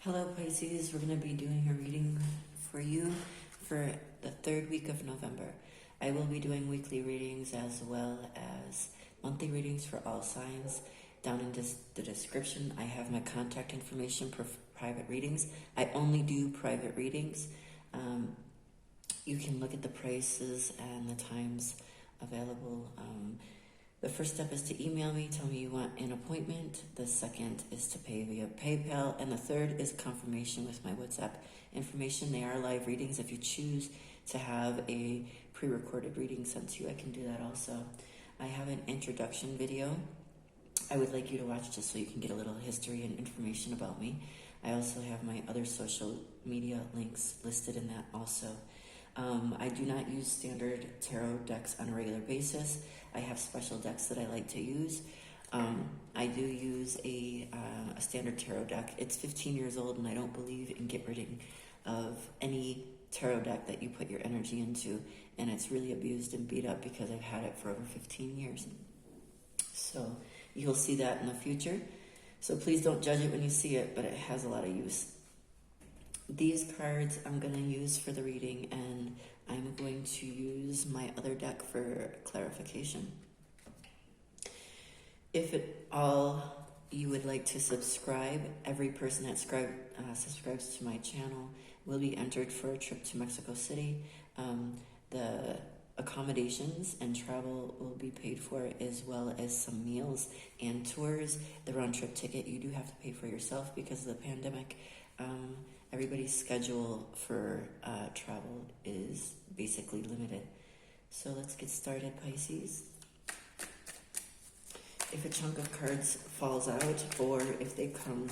Hello Pisces, we're going to be doing a reading for you for the third week of November. I will be doing weekly readings as well as monthly readings for all signs. Down in the description, I have my contact information for private readings. I only do private readings. You can look at the prices and the times available. The first step is to email me, tell me you want an appointment. The second is to pay via PayPal. And the third is confirmation with my WhatsApp information. They are live readings. If you choose to have a pre-recorded reading sent to you, I can do that also. I have an introduction video I would like you to watch just so you can get a little history and information about me. I also have my other social media links listed in that also. I do not use standard tarot decks on a regular basis. I have special decks that I like to use. I do use a standard tarot deck. It's 15 years old, and I don't believe in getting rid of any tarot deck that you put your energy into, and it's really abused and beat up because I've had it for over 15 years. So you'll see that in the future. So please don't judge it when you see it, but it has a lot of use. These cards I'm going to use for the reading, and I'm going to use my other deck for clarification. If at all you would like to subscribe, every person that subscribes to my channel will be entered for a trip to Mexico City. The accommodations and travel will be paid for, as well as some meals and tours. The round-trip ticket you do have to pay for yourself because of the pandemic. Everybody's schedule for travel is basically limited. So let's get started, Pisces. If a chunk of cards falls out, or if they come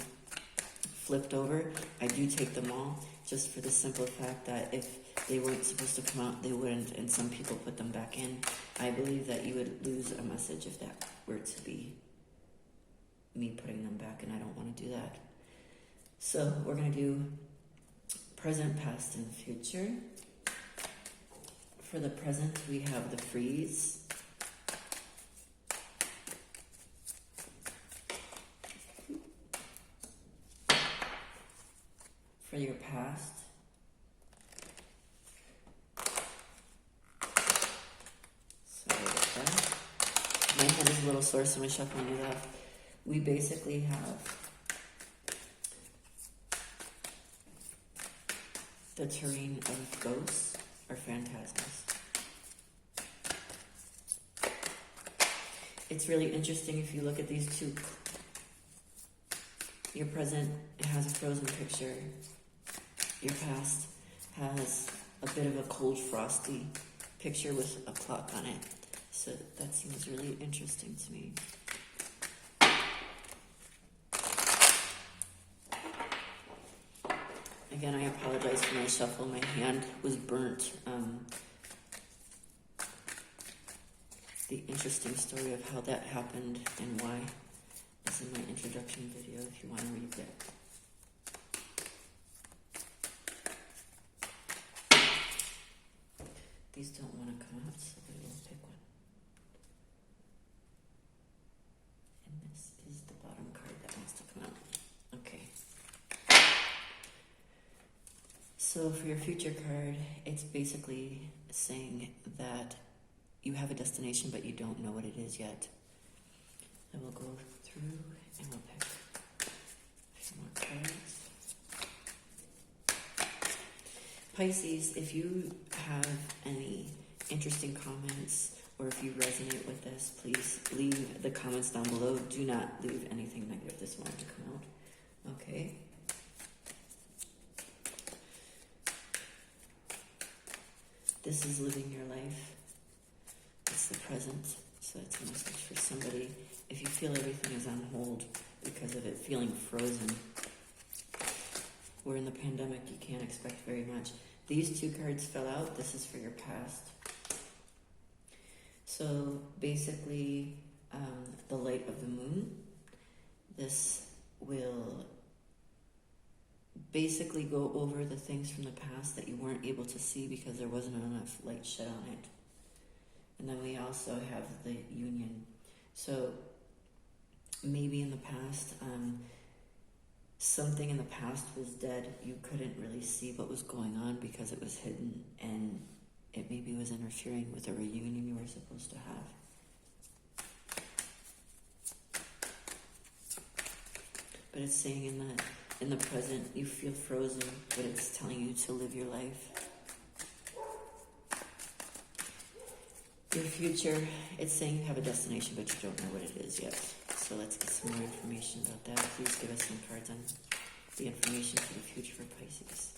flipped over, I do take them all, just for the simple fact that if they weren't supposed to come out, they wouldn't, and some people put them back in. I believe that you would lose a message if that were to be me putting them back, and I don't want to do that. So we're going to do present, past, and future. For the present, we have the freeze. For your past, sorry about that. My hand is a little sore, so I'm shuffling it up. We basically have the terrain of ghosts or phantasms. It's really interesting if you look at these two. Your present has a frozen picture. Your past has a bit of a cold, frosty picture with a clock on it. So that seems really interesting to me. Again, I apologize for my shuffle. My hand was burnt. The interesting story of how that happened and why is in my introduction video if you want to read that. These don't want to come out, so we will pick one. And this is the bottom card that wants to come out. Okay. So for your future card, it's basically saying that you have a destination, but you don't know what it is yet. I will go through and we'll pick a few more cards. Pisces, if you have any interesting comments or if you resonate with this, please leave the comments down below. Do not leave anything negative. This wanted to come out. Okay. This is living your life. It's the present. So it's a message for somebody. If you feel everything is on hold because of it feeling frozen, we're in the pandemic, you can't expect very much. These two cards fell out. This is for your past. So basically, the light of the moon. This will basically go over the things from the past that you weren't able to see because there wasn't enough light shed on it. And then we also have the union. So maybe in the past, something in the past was dead. You couldn't really see what was going on because it was hidden, and it maybe was interfering with a reunion you were supposed to have. But it's saying in the present you feel frozen, but it's telling you to live your life. Your future, it's saying you have a destination, but you don't know what it is yet. So let's get some more information about that. Please give us some cards on the information for the future for Pisces.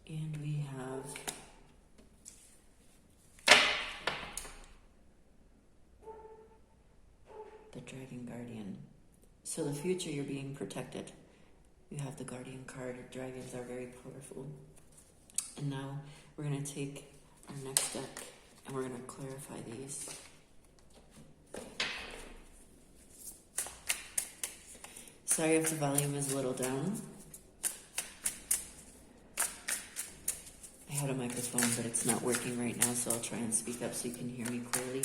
And we have the Dragon Guardian. So the future, you're being protected. You have the Guardian card. Dragons are very powerful. And now we're going to take our next deck and we're going to clarify these. Sorry if the volume is a little down. I had a microphone, but it's not working right now, so I'll try and speak up so you can hear me clearly.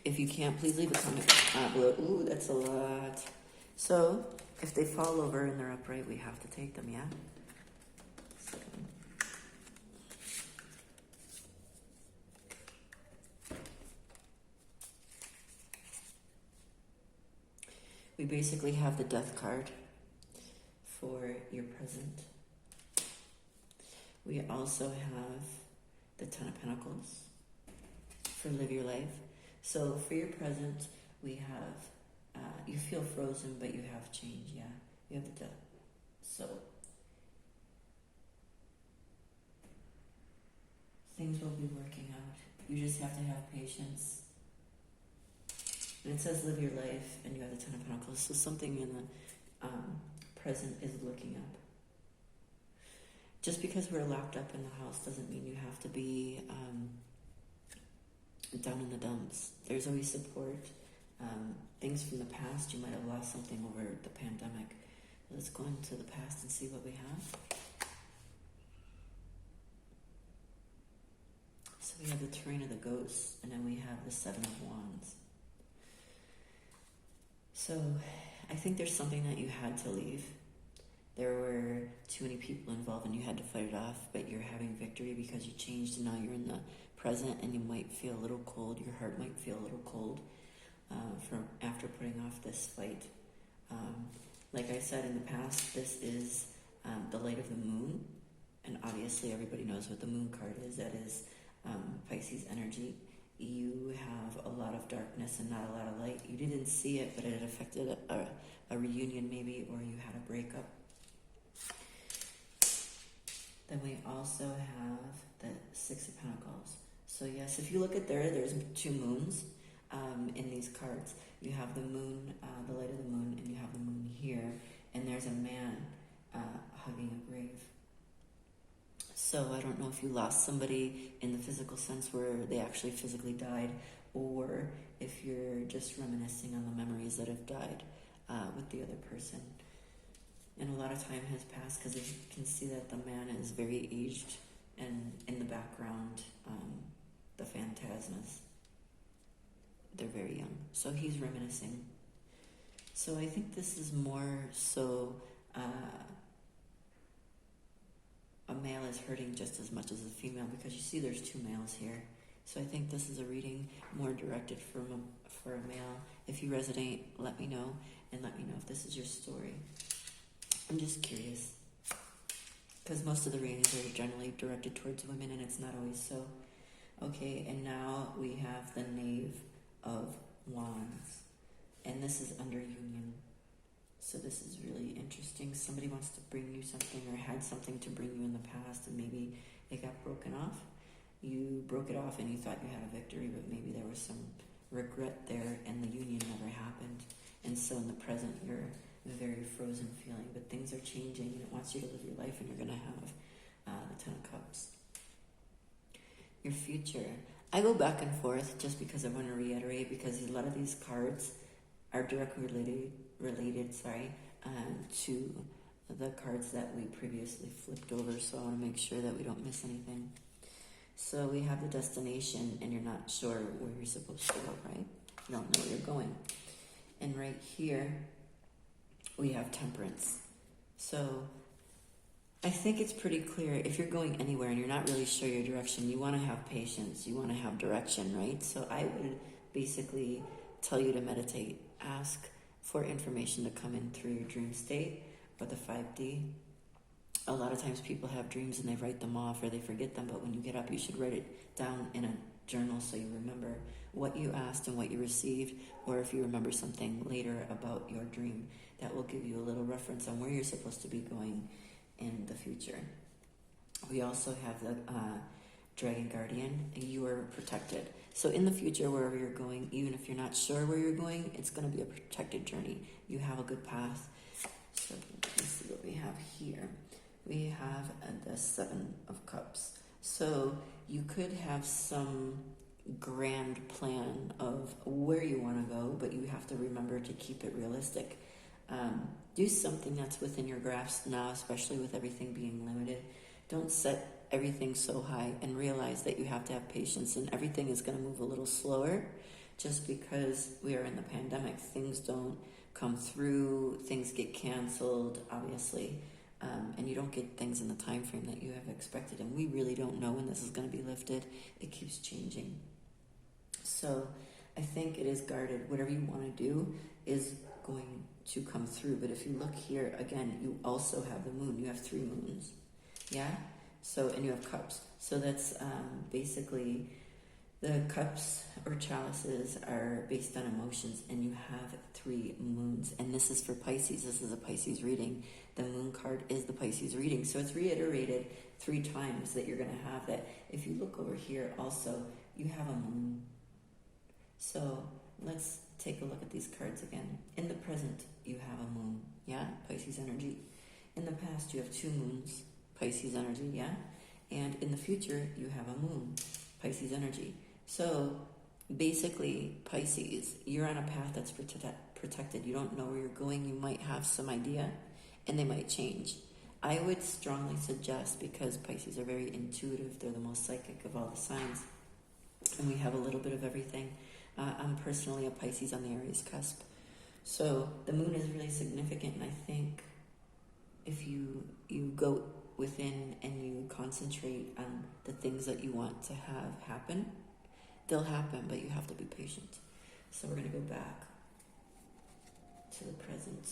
If you can't, please leave a comment below. Ooh, that's a lot. So, if they fall over and they're upright, we have to take them, yeah? So. We basically have the Death card for your present. We also have the Ten of Pentacles for Live Your Life. So for your present, we have, you feel frozen, but you have change, yeah. You have the Death. So things will be working out. You just have to have patience. And it says live your life, and you have the Ten of Pentacles. So something in the present is looking up. Just because we're locked up in the house doesn't mean you have to be down in the dumps. There's always support. Things from the past, you might have lost something over the pandemic. Let's go into the past and see what we have. So we have the Terrain of the Ghosts, and then we have the Seven of Wands. So I think there's something that you had to leave. There were too many people involved and you had to fight it off, but you're having victory because you changed and now you're in the present, and you might feel a little cold. Your heart might feel a little cold from after putting off this fight. Like I said in the past, this is the light of the moon, and obviously everybody knows what the moon card is. That is Pisces energy. You have a lot of darkness and not a lot of light. You didn't see it, but it affected a reunion maybe, or you had a breakup. Then we also have the Six of Pentacles. So yes, if you look at there's two moons in these cards. You have the moon, the light of the moon, and you have the moon here. And there's a man hugging a grave. So I don't know if you lost somebody in the physical sense where they actually physically died, or if you're just reminiscing on the memories that have died with the other person. And a lot of time has passed because you can see that the man is very aged, and in the background, the phantasmas, they're very young. So he's reminiscing. So I think this is more so a male is hurting just as much as a female, because you see there's two males here. So I think this is a reading more directed for a male. If you resonate, let me know, and let me know if this is your story. I'm just curious, because most of the readings are generally directed towards women, and it's not always so. Okay, and now we have the Knave of Wands, and this is under union. So this is really interesting. Somebody wants to bring you something, or had something to bring you in the past, and maybe it got broken off. You broke it off and you thought you had a victory, but maybe there was some regret there, and the union never happened. And so in the present, you're very frozen feeling, but things are changing, and it wants you to live your life, and you're going to have the Ten of Cups. Your future. I go back and forth just because I want to reiterate, because a lot of these cards are directly related, to the cards that we previously flipped over, so I want to make sure that we don't miss anything. So we have the destination, and you're not sure where you're supposed to go, right? You don't know where you're going. And right here, we have temperance. So I think it's pretty clear. If you're going anywhere and you're not really sure your direction, you want to have patience. You want to have direction, right? So I would basically tell you to meditate. Ask for information to come in through your dream state or the 5D. A lot of times people have dreams and they write them off or they forget them, but when you get up, you should write it down in a journal so you remember what you asked and what you received, or if you remember something later about your dream, that will give you a little reference on where you're supposed to be going in the future. We also have the Dragon Guardian, and you are protected. So in the future, wherever you're going, even if you're not sure where you're going, it's going to be a protected journey. You have a good path. So let's see what we have here. We have the 7 of Cups. So you could have some grand plan of where you want to go, but you have to remember to keep it realistic. Do something that's within your grasp now, especially with everything being limited. Don't set everything so high, and realize that you have to have patience, and everything is going to move a little slower just because we are in the pandemic. Things don't come through, things get canceled, obviously, and you don't get things in the time frame that you have expected, and we really don't know when this is going to be lifted. It keeps changing. So I think it is guarded. Whatever you want to do is going to come through. But if you look here, again, you also have the moon. You have 3 moons. Yeah? So, and you have cups. So that's basically the cups or chalices are based on emotions, and you have 3 moons. And this is for Pisces. This is a Pisces reading. The moon card is the Pisces reading. So it's reiterated 3 times that you're going to have that. If you look over here also, you have a moon. So let's take a look at these cards again. In the present, you have a moon. Yeah? Pisces energy. In the past, you have 2 moons. Pisces energy, yeah? And in the future, you have a moon, Pisces energy. So basically, Pisces, you're on a path that's protected. You don't know where you're going. You might have some idea, and they might change. I would strongly suggest, because Pisces are very intuitive, they're the most psychic of all the signs, and we have a little bit of everything. I'm personally a Pisces on the Aries cusp. So the moon is really significant, and I think if you go within and you concentrate on the things that you want to have happen, they'll happen, but you have to be patient. So we're going to go back to the present.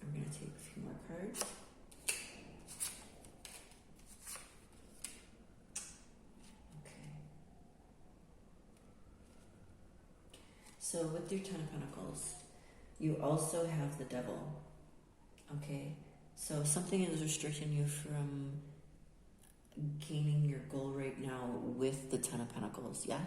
We're going to take a few more cards. Okay. So with your 10 of Pentacles, you also have the Devil. Okay. So something is restricting you from gaining your goal right now with the 10 of Pentacles, yeah?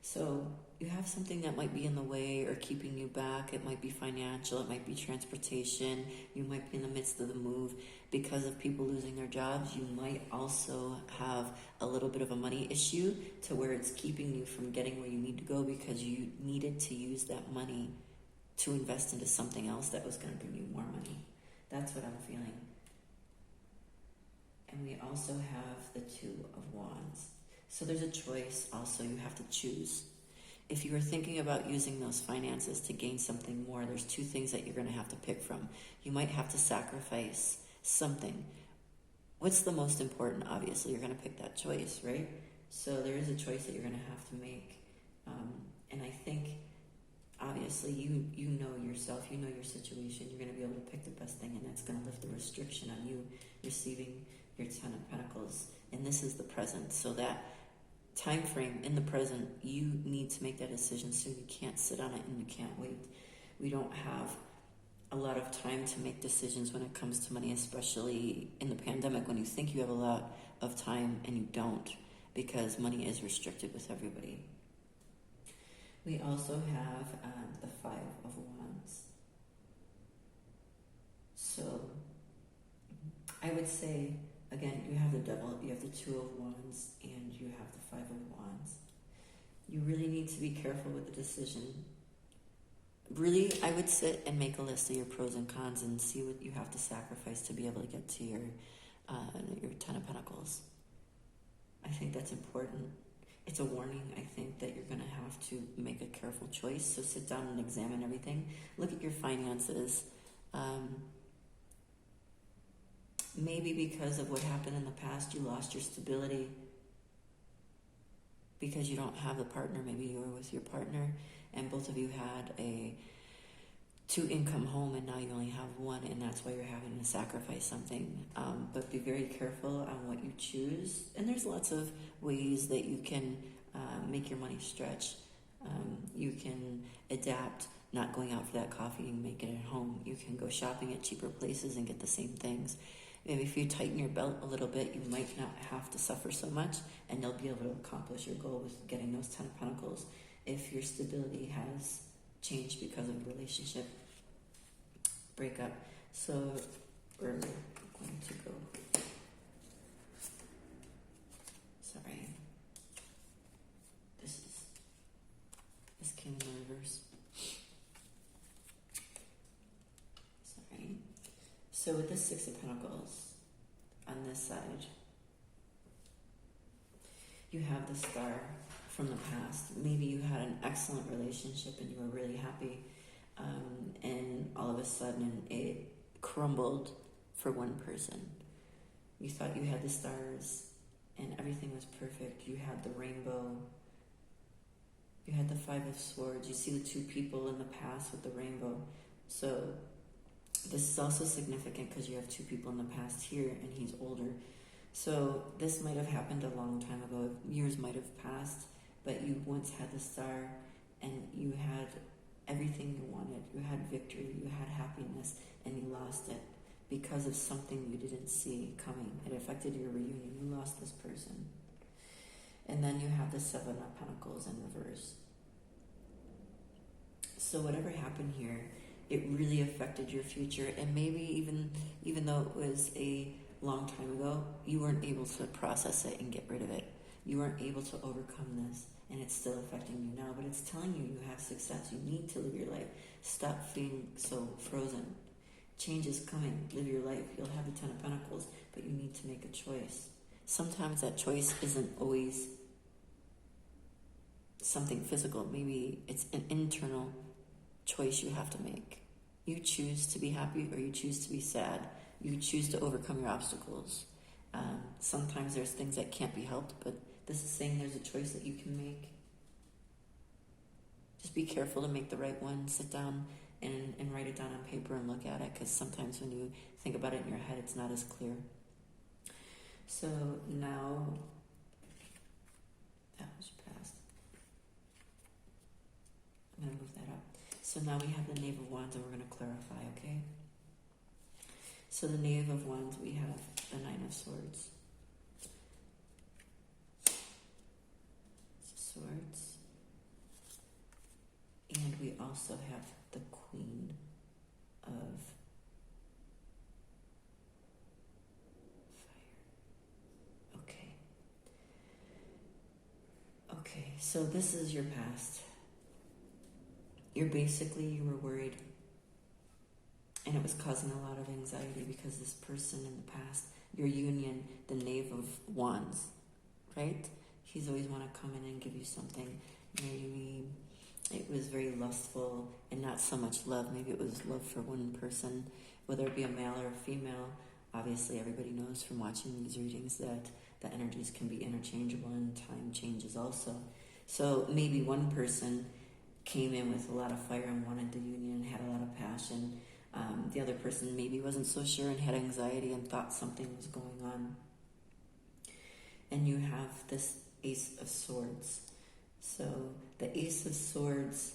So you have something that might be in the way or keeping you back. It might be financial, it might be transportation. You might be in the midst of the move because of people losing their jobs. You might also have a little bit of a money issue to where it's keeping you from getting where you need to go because you needed to use that money to invest into something else that was going to bring you more money. That's what I'm feeling. And we also have the 2 of Wands. So there's a choice also. You have to choose. If you are thinking about using those finances to gain something more, there's 2 things that you're going to have to pick from. You might have to sacrifice something. What's the most important? Obviously, you're going to pick that choice, right? So there is a choice that you're going to have to make. And I think obviously you know yourself, you know your situation, you're going to be able to pick the best thing, and that's going to lift the restriction on you receiving your 10 of Pentacles. And this is the present. So that time frame in the present, you need to make that decision soon. You can't sit on it and you can't wait. We don't have a lot of time to make decisions when it comes to money, especially in the pandemic when you think you have a lot of time and you don't, because money is restricted with everybody. We also have the 5 of Wands. So I would say, again, you have the Devil, you have the 2 of Wands, and you have the 5 of Wands. You really need to be careful with the decision really, I would sit and make a list of your pros and cons and see what you have to sacrifice to be able to get to your Ten of Pentacles. I think that's important. It's a warning, I think, that you're going to have to make a careful choice. So sit down and examine everything. Look at your finances. Maybe because of what happened in the past, you lost your stability because you don't have the partner. Maybe you were with your partner and both of you had a 2-income home and now you only have one, and that's why you're having to sacrifice something. But be very careful on what you choose. And there's lots of ways that you can make your money stretch. You can adapt, not going out for that coffee and make it at home. You can go shopping at cheaper places and get the same things. Maybe if you tighten your belt a little bit, you might not have to suffer so much, and you'll be able to accomplish your goal with getting those 10 of Pentacles if your stability has changed because of a relationship breakup. So we're going to go, sorry, this came in reverse. Sorry. So with this 6 of Pentacles, on this side, you have the Star from the past. Maybe you had an excellent relationship and you were really happy, and all of a sudden it crumbled for one person. You thought you had the stars and everything was perfect. You had the rainbow. You had the 5 of Swords. You see the 2 people in the past with the rainbow. So this is also significant because you have 2 people in the past here and he's older. So this might have happened a long time ago. Years might have passed, but you once had the Star and you had everything you wanted. You had victory, you had happiness, and you lost it because of something you didn't see coming. It affected your reunion. You lost this person. And then you have the 7 of Pentacles in reverse. So whatever happened here, it really affected your future, and maybe even though it was a long time ago, you weren't able to process it and get rid of it. You weren't able to overcome this, and it's still affecting you now, but it's telling you have success. You need to live your life. Stop feeling so frozen. Change is coming. Live your life. You'll have the 10 of Pentacles, but you need to make a choice. Sometimes that choice isn't always something physical. Maybe it's an internal choice you have to make. You choose to be happy or you choose to be sad. You choose to overcome your obstacles. Sometimes there's things that can't be helped, but this is saying there's a choice that you can make. Just be careful to make the right one. Sit down and write it down on paper and look at it, because sometimes when you think about it in your head, it's not as clear. So now, that was past. I'm going to move that up. So now we have the Knave of Wands, and we're going to clarify, okay? So the Knave of Wands, we have the 9 of Swords. Swords. And we also have the Queen of Fire. Okay, so this is your past. You were worried, and it was causing a lot of anxiety because this person in the past, your union, the Knave of Wands, right? He's always want to come in and give you something. Maybe it was very lustful and not so much love. Maybe it was love for one person, whether it be a male or a female. Obviously, everybody knows from watching these readings that the energies can be interchangeable and time changes also. So maybe one person came in with a lot of fire and wanted the union and had a lot of passion. The other person maybe wasn't so sure and had anxiety and thought something was going on. And you have this Ace of Swords. So the Ace of Swords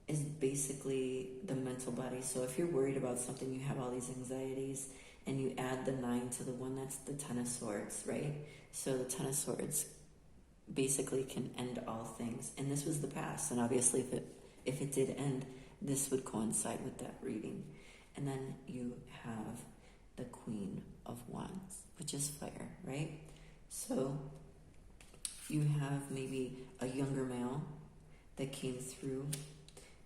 is basically the mental body. So if you're worried about something, you have all these anxieties, and you add the 9 to the 1, that's the 10 of Swords, right? So the 10 of Swords basically can end all things. And this was the past, and obviously if it did end, this would coincide with that reading. And then you have the Queen of Wands, which is fire, right? So you have maybe a younger male that came through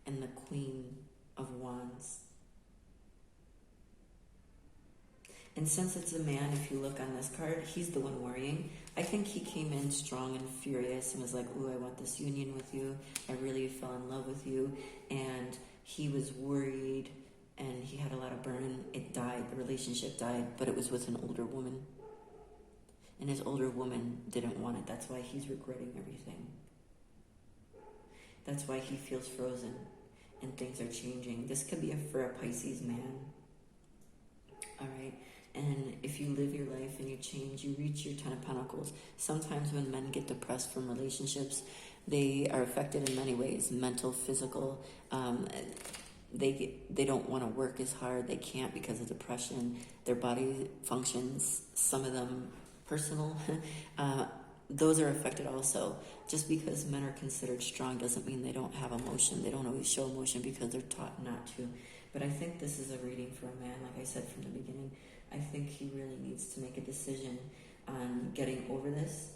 and the Queen of Wands. And since it's a man, if you look on this card, he's the one worrying. I think he came in strong and furious and was like, ooh, I want this union with you. I really fell in love with you. And he was worried and he had a lot of burn. It died. The relationship died, but it was with an older woman. And his older woman didn't want it. That's why he's regretting everything. That's why he feels frozen and things are changing. This could be for a Pisces man. All right. And if you live your life and you change, you reach your 10 of Pentacles. Sometimes when men get depressed from relationships, they are affected in many ways, mental, physical. They don't want to work as hard. They can't because of depression. Their body functions, some of them personal. Those are affected also. Just because men are considered strong doesn't mean they don't have emotion. They don't always show emotion because they're taught not to. But I think this is a reading for a man, like I said from the beginning. I think he really needs to make a decision on getting over this.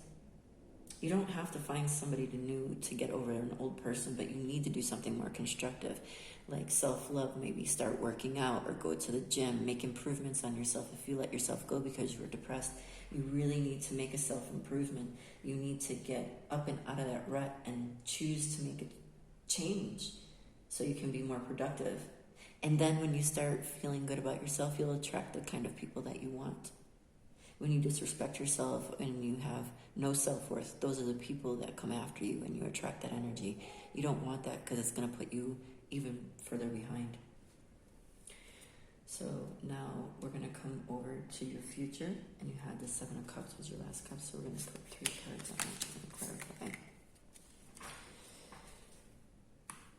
You don't have to find somebody new to get over an old person, but you need to do something more constructive, like self-love, maybe start working out or go to the gym, make improvements on yourself. If you let yourself go because you were depressed, you really need to make a self-improvement. You need to get up and out of that rut and choose to make a change so you can be more productive. And then when you start feeling good about yourself, you'll attract the kind of people that you want. When you disrespect yourself and you have no self-worth, those are the people that come after you and you attract that energy. You don't want that because it's going to put you even further behind. So now we're going to come over to your future. And you had the 7 of Cups was your last cup. So we're going to put 3 cards on that to clarify.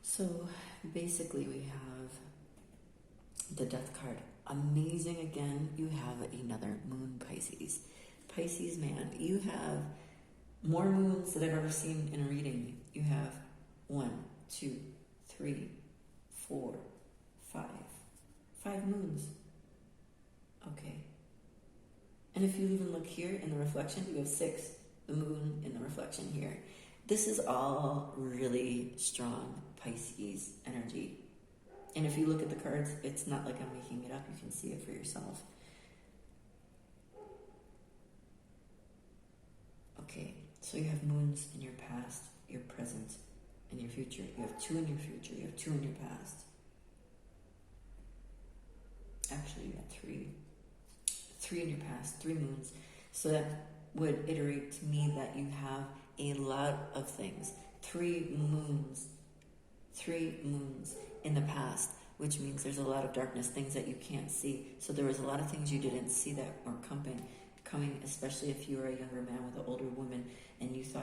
So basically we have the Death card. Amazing again. You have another moon, Pisces. Pisces man, you have more moons that I've ever seen in a reading. You have 1, 2, 3, 4, 5. 5 moons. Okay. And if you even look here in the reflection, you have 6. The moon in the reflection here. This is all really strong Pisces energy. And if you look at the cards, it's not like I'm making it up. You can see it for yourself. Okay, so you have moons in your past, your present, and your future. You have 2 in your future. You have 2 in your past. Actually, you got 3. 3 in your past, 3 moons. So that would iterate to me that you have a lot of things. 3 moons. 3 moons in the past, which means there's a lot of darkness, things that you can't see. So there was a lot of things you didn't see that were coming, especially if you were a younger man with an older woman and you thought